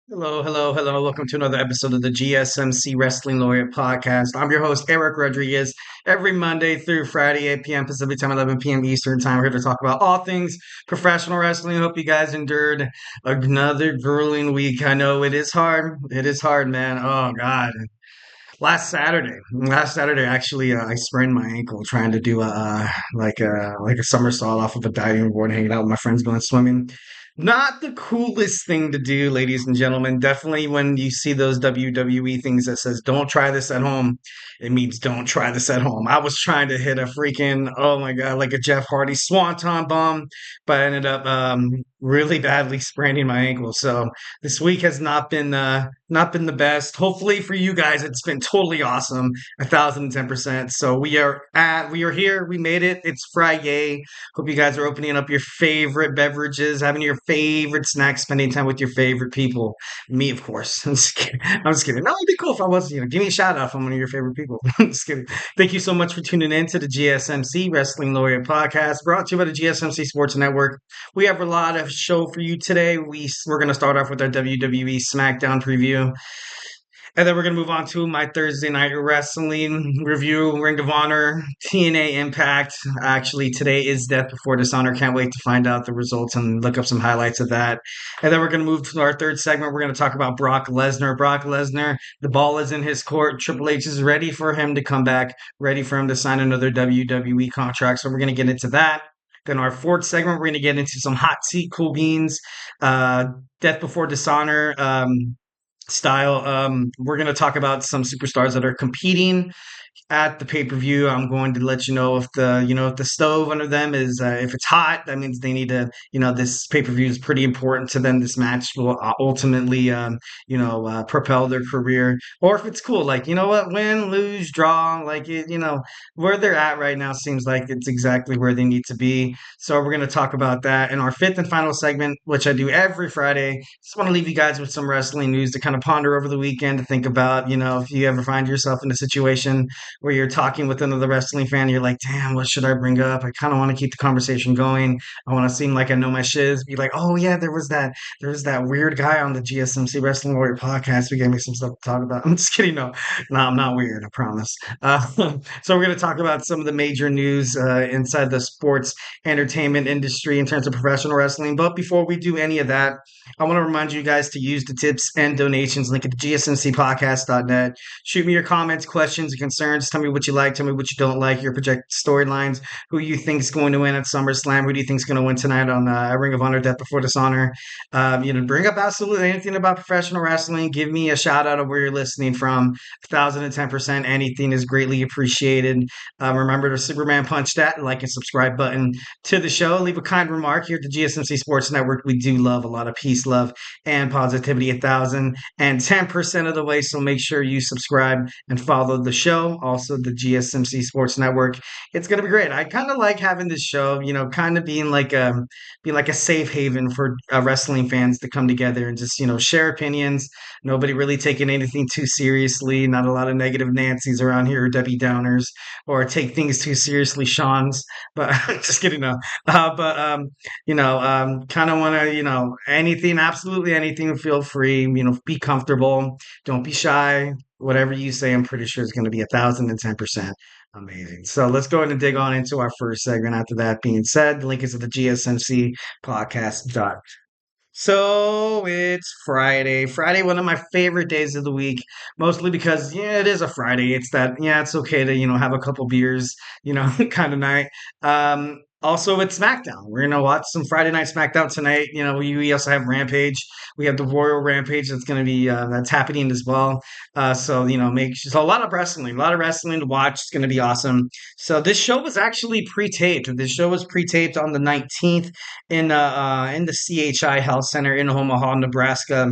Hello, hello, hello. Welcome to another episode of the GSMC Wrestling Laureate podcast. I'm your host, Eric Rodriguez. Every Monday through Friday, 8 p.m. Pacific time, 11 p.m. Eastern time. We're here to talk about all things professional wrestling. Hope you guys endured another grueling week. I know it is hard. It is hard, man. Oh, God. Last Saturday, actually, I sprained my ankle trying to do a somersault off of a diving board, hanging out with my friends going swimming. Not the coolest thing to do, ladies and gentlemen. Definitely when you see those WWE things that says "Don't try this at home," it means don't try this at home. I was trying to hit a freaking oh my god, like a Jeff Hardy swanton bomb, but I ended up really badly spraining my ankle. So this week has not been the best. Hopefully for you guys, it's been totally awesome, 1,010%. So we are here, we made it. It's Friday. Hope you guys are opening up your favorite beverages, having your favorite snacks, spending time with your favorite people. Me, of course. I'm just kidding. I'm just kidding. No, it'd be cool if I was, give me a shout out if I'm one of your favorite people. I'm just kidding. Thank you so much for tuning in to the GSMC Wrestling Laureate podcast, brought to you by the GSMC Sports Network. We have a lot of show for you today. We're going to start off with our WWE SmackDown preview. And then we're going to move on to my Thursday night wrestling review, Ring of Honor, TNA Impact. Actually, today is Death Before Dishonor. Can't wait to find out the results and look up some highlights of that. And then we're going to move to our third segment. We're going to talk about Brock Lesnar. Brock Lesnar, the ball is in his court. Triple H is ready for him to come back, ready for him to sign another WWE contract. So we're going to get into that. Then our fourth segment, we're going to get into some hot seat cool beans, uh, Death Before Dishonor. Style. We're going to talk about some superstars that are competing at the pay-per-view. I'm going to let you know if the stove under them is if it's hot, that means they need to, this pay-per-view is pretty important to them. This match will ultimately propel their career. Or if it's cool, like, you know what, win, lose, draw, like where they're at right now seems like it's exactly where they need to be. So we're going to talk about that in our fifth and final segment, which I do every Friday. Just want to leave you guys with some wrestling news to kind of ponder over the weekend, to think about, if you ever find yourself in a situation where you're talking with another wrestling fan, you're like, damn, what should I bring up? I kind of want to keep the conversation going. I want to seem like I know my shiz. Be like, oh yeah, there was that weird guy on the GSMC Wrestling Laureate podcast who gave me some stuff to talk about. I'm just kidding. No, I'm not weird. I promise. So we're going to talk about some of the major news inside the sports entertainment industry in terms of professional wrestling. But before we do any of that, I want to remind you guys to use the tips and donations link at gsmcpodcast.net. Shoot me your comments, questions, and concerns. Tell me what you like. Tell me what you don't like. Your projected storylines. Who you think is going to win at SummerSlam? Who do you think is going to win tonight on Ring of Honor, Death Before Dishonor? Bring up absolutely anything about professional wrestling. Give me a shout out of where you're listening from. 1,010%. Anything is greatly appreciated. Remember to Superman punch that like and subscribe button to the show. Leave a kind remark here at the GSMC Sports Network. We do love a lot of peace, love, and positivity 1,010% of the way. So make sure you subscribe and follow the show. Also, the GSMC Sports Network. It's gonna be great. I kind of like having this show, kind of being like a safe haven for wrestling fans to come together and just share opinions. Nobody really taking anything too seriously. Not a lot of negative Nancy's around here, or Debbie Downers, or take things too seriously, Sean's. But just kidding, no. Kind of want to, anything, absolutely anything. Feel free, be comfortable. Don't be shy. Whatever you say, I'm pretty sure is going to be 1,010% amazing. So let's go ahead and dig on into our first segment. After that being said, the link is at the GSMC podcast dot. So it's Friday. Friday, one of my favorite days of the week, mostly because it is a Friday. It's that it's okay to have a couple beers, kind of night. Also, it's SmackDown. We're gonna watch some Friday Night Smackdown tonight. We also have Rampage. We have the Royal Rampage that's gonna be that's happening as well. So a lot of wrestling to watch. It's gonna be awesome. So this show was actually pre-taped. This show was pre-taped on the 19th in the CHI Health Center in Omaha, Nebraska.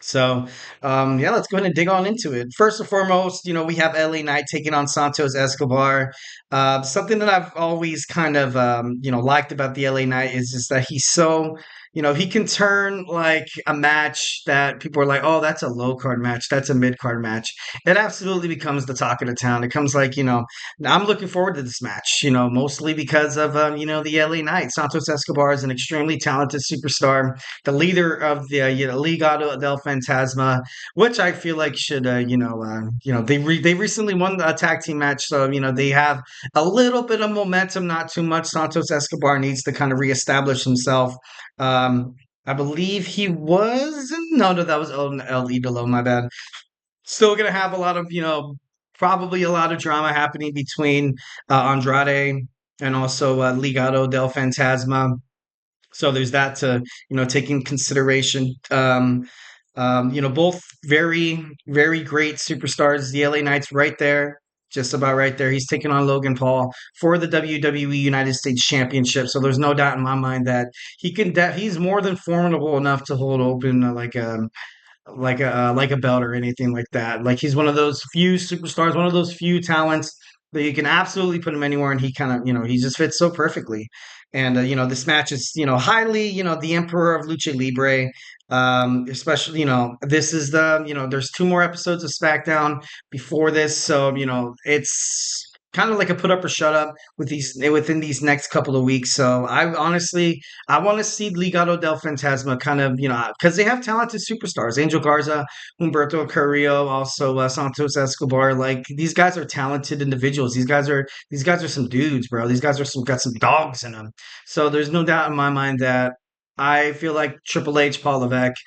So, let's go ahead and dig on into it. First and foremost, we have LA Knight taking on Santos Escobar. Something that I've always kind of, liked about the LA Knight is just that he's so he can turn like a match that people are like, oh, that's a low card match, that's a mid card match. It absolutely becomes the talk of the town. It comes like, I'm looking forward to this match, mostly because of, the LA Knight. Santos Escobar is an extremely talented superstar, the leader of the, Ligado del Fantasma, which I feel like should, they recently won a tag team match. So, they have a little bit of momentum, not too much. Santos Escobar needs to kind of reestablish himself. I believe he was no, that was El Idolo, my bad. Still gonna have a lot of, probably a lot of drama happening between Andrade and also Ligado del Fantasma. So there's that to, take in consideration. Both very, very great superstars. The LA Knight's right there, just about right there. He's taking on Logan Paul for the WWE United States Championship. So there's no doubt in my mind that he's more than formidable enough to hold open like a belt or anything like that. Like he's one of those few superstars, one of those few talents that you can absolutely put him anywhere, and he kind of, he just fits so perfectly. And this match is, highly, the Emperor of Lucha Libre. Especially, this is the, there's two more episodes of SmackDown before this, so it's kind of like a put up or shut up within these next couple of weeks. So I want to see Ligado del Fantasma kind of, because they have talented superstars. Angel Garza, Humberto Carrillo, also Santos Escobar. Like these guys are talented individuals. These guys are some dudes, bro. These guys got some dogs in them. So there's no doubt in my mind that I feel like Triple H, Paul Levesque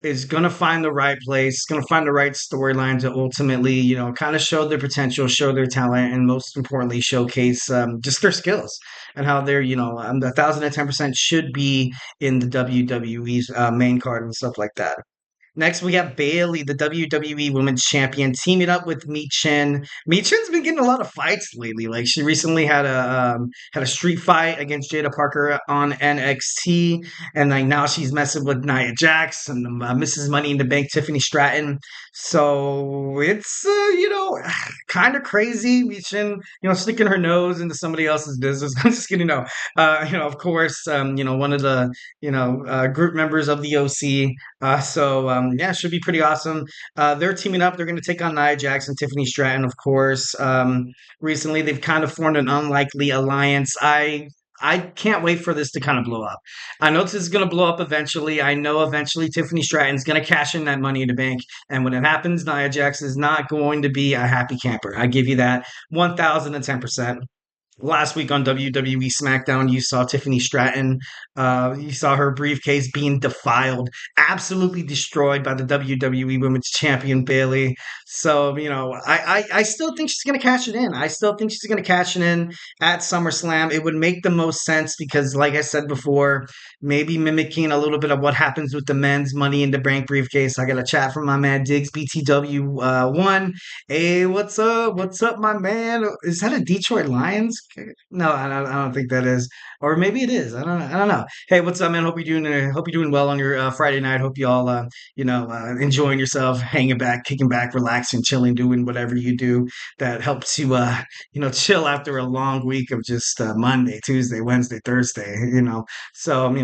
is going to find the right place, going to find the right storyline to ultimately, kind of show their potential, show their talent, and most importantly, showcase just their skills and how they're, 1,010% should be in the WWE's main card and stuff like that. Next, we have Bayley, the WWE Women's Champion, teaming up with Michin. Michin's been getting a lot of fights lately. Like she recently had a street fight against Jada Parker on NXT, and like now she's messing with Nia Jax and Mrs. Money in the Bank, Tiffany Stratton. So it's kind of crazy. Michin, sticking her nose into somebody else's business. I'm just kidding. No, of course, one of the group members of the OC. Yeah, should be pretty awesome. They're teaming up. They're going to take on Nia Jax and Tiffany Stratton, of course. Recently, they've kind of formed an unlikely alliance. I can't wait for this to kind of blow up. I know this is going to blow up eventually. I know eventually Tiffany Stratton's going to cash in that money in the bank. And when it happens, Nia Jax is not going to be a happy camper. I give you that 1,010%. Last week on WWE SmackDown, you saw Tiffany Stratton. You saw her briefcase being defiled, absolutely destroyed by the WWE Women's Champion Bayley. So, I still think she's going to cash it in. I still think she's going to cash it in at SummerSlam. It would make the most sense because, like I said before, maybe mimicking a little bit of what happens with the men's Money in the Bank briefcase. I got a chat from my man Diggs BTW1. Hey, what's up? What's up, my man? Is that a Detroit Lions? No, I don't think that is, or maybe it is. I don't know. Hey, what's up, man? Hope you're doing well on your Friday night. Hope you all, enjoying yourself, hanging back, kicking back, relaxing, chilling, doing whatever you do that helps you, chill after a long week of just Monday, Tuesday, Wednesday, Thursday. So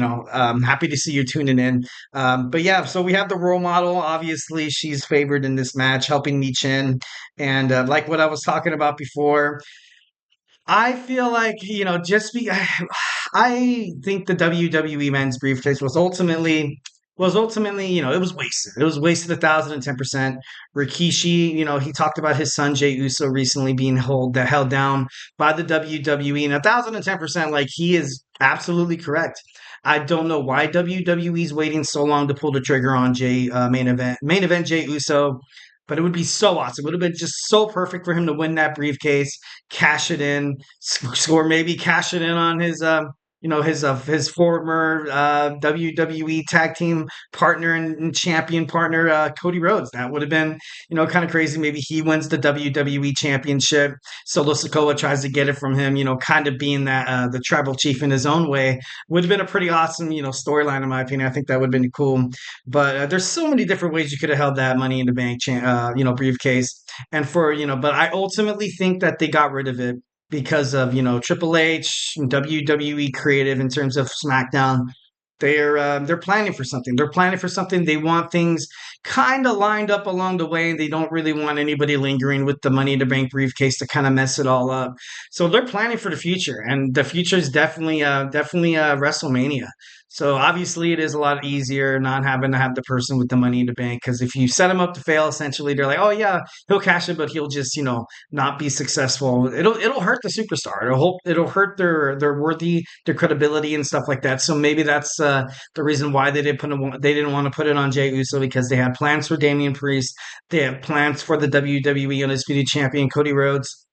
happy to see you tuning in. But yeah, so we have the role model. Obviously, she's favored in this match, helping me chin. And like what I was talking about before, I feel like, I think the WWE men's briefcase was ultimately, it was wasted. It was wasted 1,010%. Rikishi, he talked about his son Jey Uso recently being held down by the WWE, and 1,010%, like he is absolutely correct. I don't know why WWE's waiting so long to pull the trigger on main event Jey Uso. But it would be so awesome. It would have been just so perfect for him to win that briefcase, cash it in, or maybe cash it in on his former WWE tag team partner and champion partner Cody Rhodes. That would have been kind of crazy. Maybe he wins the WWE championship. Solo Sikoa tries to get it from him. Kind of being that the tribal chief in his own way would have been a pretty awesome storyline in my opinion. I think that would have been cool. But there's so many different ways you could have held that Money in the Bank briefcase. And but I ultimately think that they got rid of it because of Triple H, WWE creative in terms of SmackDown. They're planning for something. They're planning for something. They want things kind of lined up along the way. They don't really want anybody lingering with the Money in the Bank briefcase to kind of mess it all up. So they're planning for the future, and the future is definitely WrestleMania. So obviously, it is a lot easier not having to have the person with the Money in the Bank, because if you set them up to fail, essentially they're like, oh yeah, he'll cash it, but he'll just not be successful. It'll hurt the superstar. It'll hurt their worthy, their credibility and stuff like that. So maybe that's the reason why they didn't want to put it on Jey Uso, because they had plans for Damian Priest. They have plans for the WWE Undisputed Champion Cody Rhodes.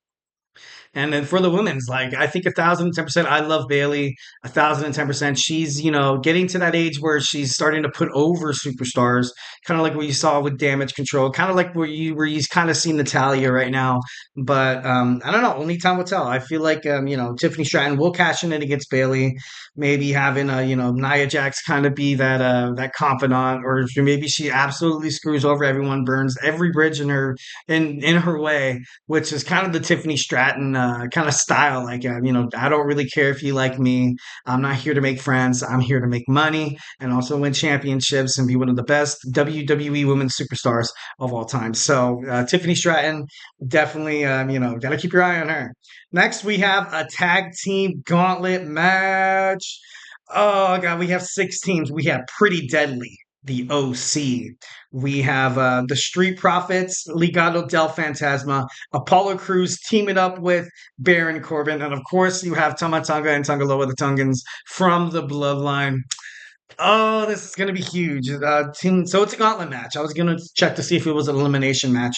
And then for the women's, like, I think 1,010%. I love Bayley 1,010%. She's getting to that age where she's starting to put over superstars, kind of like what you saw with Damage Control, kind of like where you kind of see Natalia right now. But I don't know. Only time will tell. I feel like Tiffany Stratton will cash in it against Bayley. Maybe having Nia Jax kind of be that confidant, or maybe she absolutely screws over everyone, burns every bridge in her way, which is kind of the Tiffany Stratton kind of style. Like, I don't really care if you like me. I'm not here to make friends. I'm here to make money and also win championships and be one of the best WWE women's superstars of all time. So, Tiffany Stratton, definitely, got to keep your eye on her. Next, we have a tag team gauntlet match. Oh, God, we have 6 teams. We have Pretty Deadly, the OC. We have the Street Profits, Legado del Fantasma, Apollo Crews teaming up with Baron Corbin. And of course, you have Tama Tonga and Tangaloa, the Tongans from the Bloodline. Oh, this is going to be huge. So it's a gauntlet match. I was going to check to see if it was an elimination match.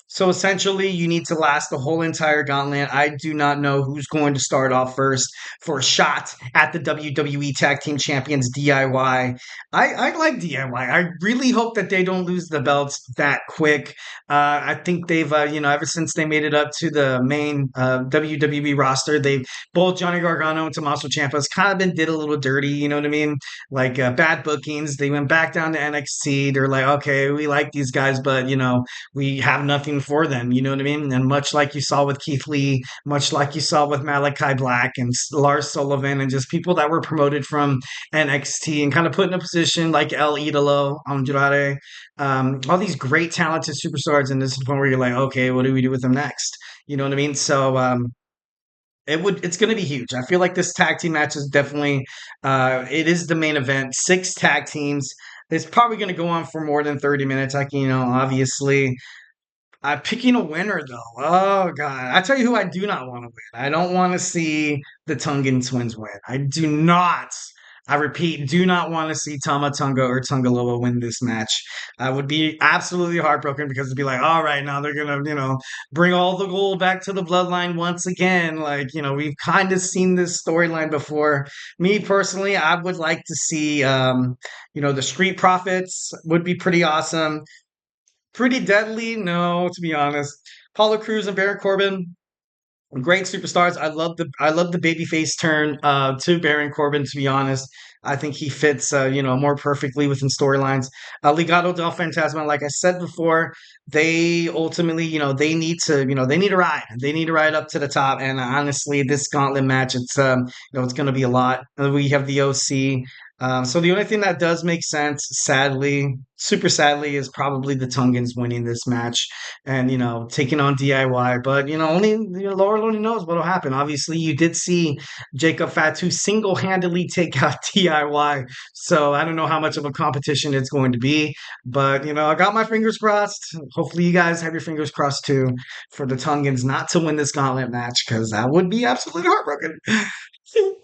So essentially, you need to last the whole entire gauntlet. I do not know who's going to start off first for a shot at the WWE Tag Team Champions DIY. I like DIY. I really hope that they don't lose the belts that quick. I think they've, ever since they made it up to the main WWE roster, they've both Johnny Gargano and Tommaso Ciampa's kind of been did a little dirty. You know what I mean? Like bad bookings. They went back down to NXT. They're like, okay, we like these guys, but we have nothing for them. You know what I mean? And much like you saw with Keith Lee, much like you saw with Malachi Black and Lars Sullivan, and just people that were promoted from NXT and kind of put in a position like El Idolo, Andrade, all these great talented superstars. And this is the point where you're like, okay, what do we do with them next? You know what I mean? So it's going to be huge. I feel like this tag team match is definitely it is the main event. 6 tag teams. It's probably going to go on for more than 30 minutes. Like, obviously, picking a winner though. Oh God! I tell you who I do not want to win. I don't want to see the Tungan twins win. I do not. I repeat, do not want to see Tama Tonga or Tungaloa win this match. I would be absolutely heartbroken, because it'd be like, all right, now they're gonna, bring all the gold back to the bloodline once again. Like, we've kind of seen this storyline before. Me personally, I would like to see, the Street Profits would be pretty awesome. Pretty Deadly, no, to be honest. Paulo Cruz and Baron Corbin, great superstars. I love the babyface turn to Baron Corbin. To be honest, I think he fits more perfectly within storylines. Legado del Fantasma, like I said before, they ultimately they need to ride. They need to ride up to the top. And honestly, this gauntlet match, it's going to be a lot. We have the OC. So the only thing that does make sense, sadly, super sadly, is probably the Tungans winning this match and taking on DIY. But only Lord only knows what'll happen. Obviously, you did see Jacob Fatu single-handedly take out DIY, so I don't know how much of a competition it's going to be. But I got my fingers crossed. Hopefully, you guys have your fingers crossed too for the Tungans not to win this gauntlet match, because that would be absolutely heartbroken.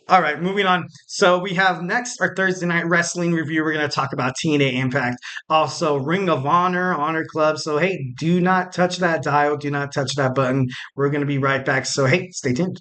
All right, moving on. So we have next our Thursday night wrestling review. We're going to talk about TNA Impact, also Ring of Honor, Honor Club. So hey, do not touch that dial, do not touch that button. We're going to be right back. So hey, stay tuned.